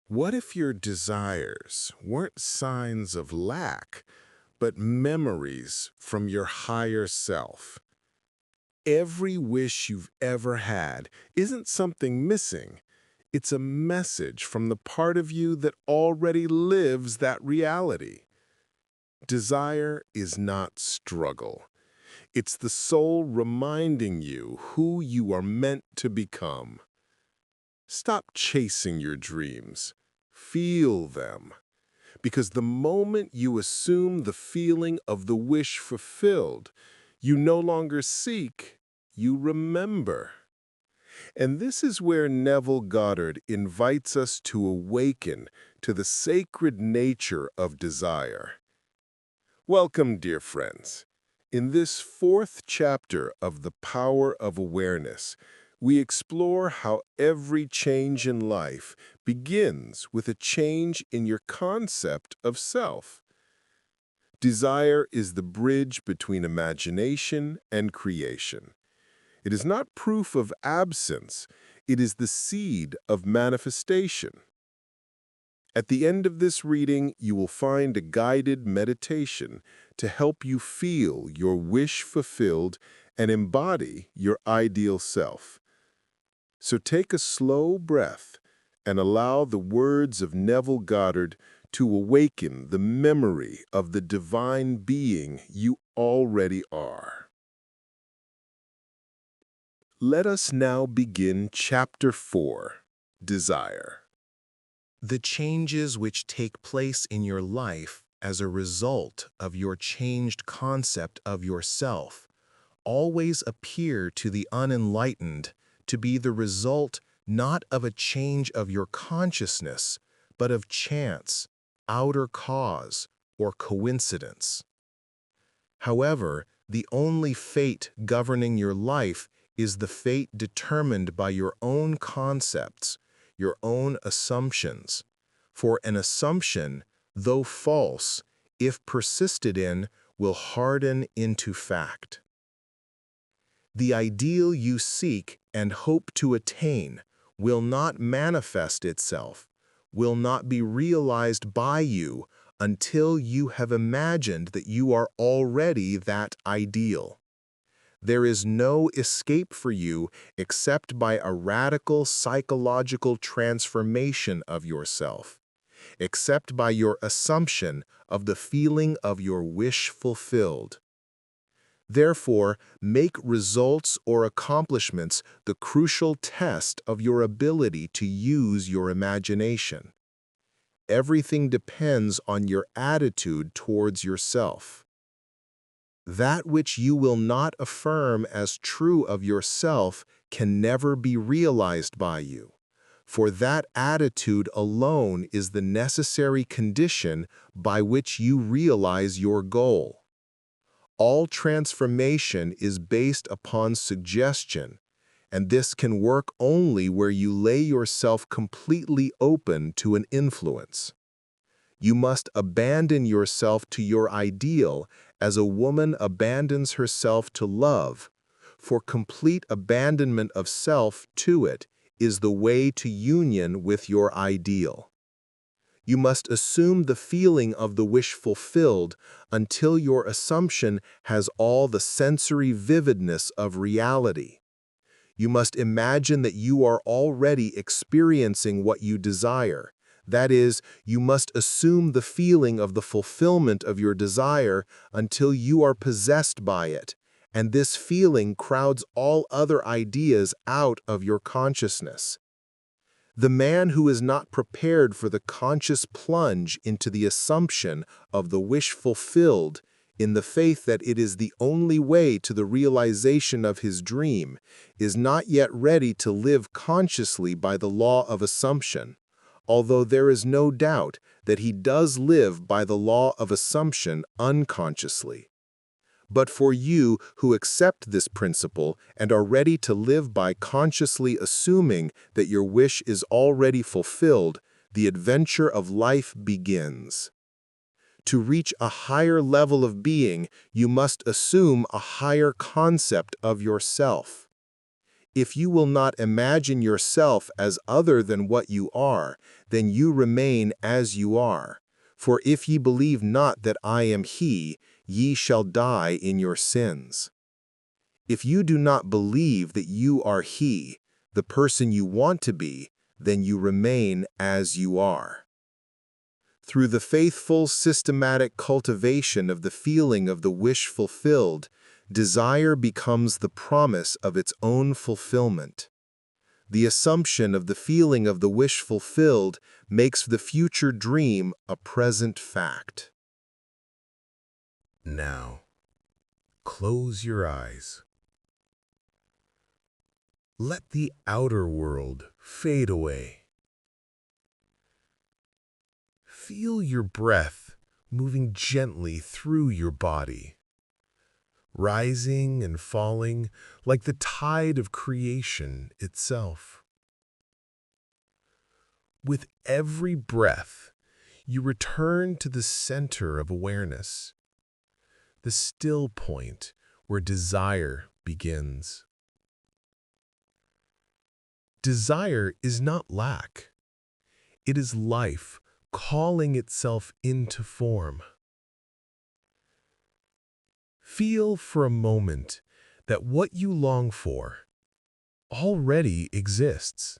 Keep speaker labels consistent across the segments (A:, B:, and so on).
A: What if your desires weren't signs of lack, but memories from your higher self? Every wish you've ever had isn't something missing. It's a message from the part of you that already lives that reality. Desire is not struggle. It's the soul reminding you who you are meant to become. Stop chasing your dreams. Feel them. Because the moment you assume the feeling of the wish fulfilled, you no longer seek, you remember. And this is where Neville Goddard invites us to awaken to the sacred nature of desire. Welcome, dear friends. In this fourth chapter of The Power of Awareness, we explore how every change in life begins with a change in your concept of self. Desire is the bridge between imagination and creation. It is not proof of absence, it is the seed of manifestation. At the end of this reading, you will find a guided meditation to help you feel your wish fulfilled and embody your ideal self. So take a slow breath and allow the words of Neville Goddard to awaken the memory of the divine being you already are. Let us now begin Chapter 4, Desire. The changes which take place in your life as a result of your changed concept of yourself always appear to the unenlightened to be the result not of a change of your consciousness, but of chance, outer cause, or coincidence. However, the only fate governing your life is the fate determined by your own concepts, your own assumptions. For an assumption, though false, if persisted in, will harden into fact. The ideal you seek and hope to attain will not manifest itself, will not be realized by you until you have imagined that you are already that ideal. There is no escape for you except by a radical psychological transformation of yourself, except by your assumption of the feeling of your wish fulfilled. Therefore, make results or accomplishments the crucial test of your ability to use your imagination. Everything depends on your attitude towards yourself. That which you will not affirm as true of yourself can never be realized by you, for that attitude alone is the necessary condition by which you realize your goal. All transformation is based upon suggestion, and this can work only where you lay yourself completely open to an influence. You must abandon yourself to your ideal as a woman abandons herself to love, for complete abandonment of self to it is the way to union with your ideal. You must assume the feeling of the wish fulfilled until your assumption has all the sensory vividness of reality. You must imagine that you are already experiencing what you desire. That is, you must assume the feeling of the fulfillment of your desire until you are possessed by it, and this feeling crowds all other ideas out of your consciousness. The man who is not prepared for the conscious plunge into the assumption of the wish fulfilled, in the faith that it is the only way to the realization of his dream, is not yet ready to live consciously by the law of assumption, although there is no doubt that he does live by the law of assumption unconsciously. But for you who accept this principle and are ready to live by consciously assuming that your wish is already fulfilled, the adventure of life begins. To reach a higher level of being, you must assume a higher concept of yourself. If you will not imagine yourself as other than what you are, then you remain as you are. For if ye believe not that I am he, ye shall die in your sins. If you do not believe that you are he, the person you want to be, then you remain as you are. Through the faithful, systematic cultivation of the feeling of the wish fulfilled, desire becomes the promise of its own fulfillment. The assumption of the feeling of the wish fulfilled makes the future dream a present fact. Now, close your eyes. Let the outer world fade away. Feel your breath moving gently through your body, rising and falling like the tide of creation itself. With every breath, you return to the center of awareness, the still point where desire begins. Desire is not lack. It is life calling itself into form. Feel for a moment that what you long for already exists.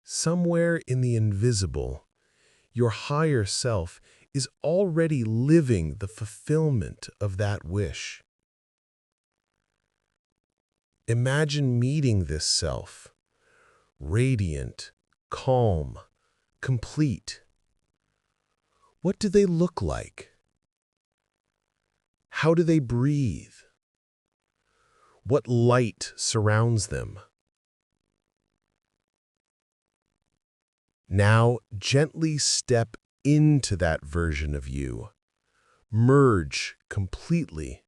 A: Somewhere in the invisible, your higher self is already living the fulfillment of that wish. Imagine meeting this self, radiant, calm, complete. What do they look like? How do they breathe? What light surrounds them? Now gently step into that version of you. Merge completely.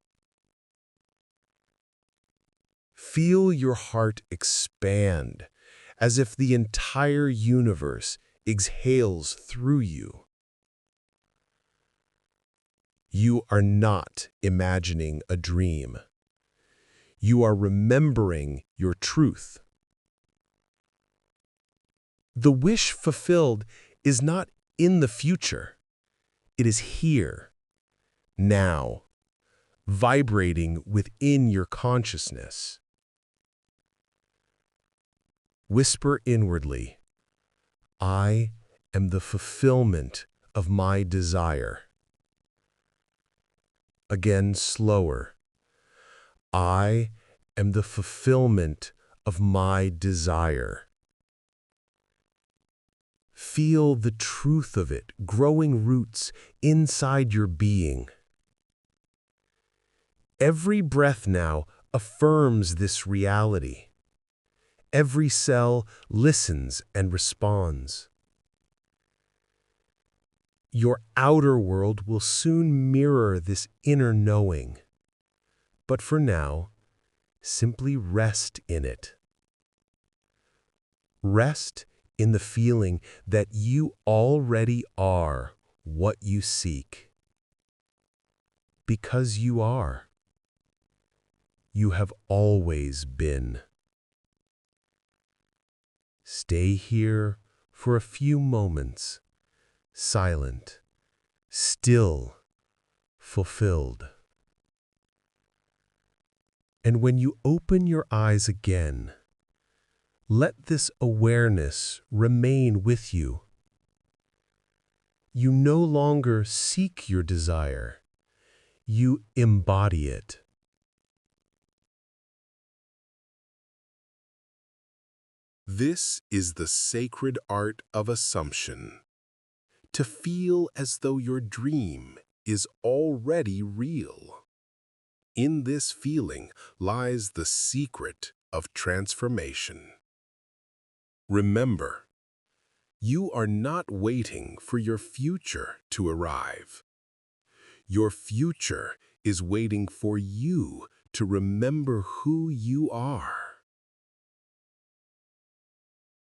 A: Feel your heart expand as if the entire universe exhales through you. You are not imagining a dream. You are remembering your truth. The wish fulfilled is not in the future. It is here, now, vibrating within your consciousness. Whisper inwardly, I am the fulfillment of my desire. Again, slower. I am the fulfillment of my desire. Feel the truth of it growing roots inside your being. Every breath now affirms this reality. Every cell listens and responds. Your outer world will soon mirror this inner knowing. But for now, simply rest in it. Rest in the feeling that you already are what you seek. Because you are. You have always been. Stay here for a few moments, silent, still, fulfilled. And when you open your eyes again, let this awareness remain with you. You no longer seek your desire. You embody it. This is the sacred art of assumption. To feel as though your dream is already real. In this feeling lies the secret of transformation. Remember, you are not waiting for your future to arrive. Your future is waiting for you to remember who you are.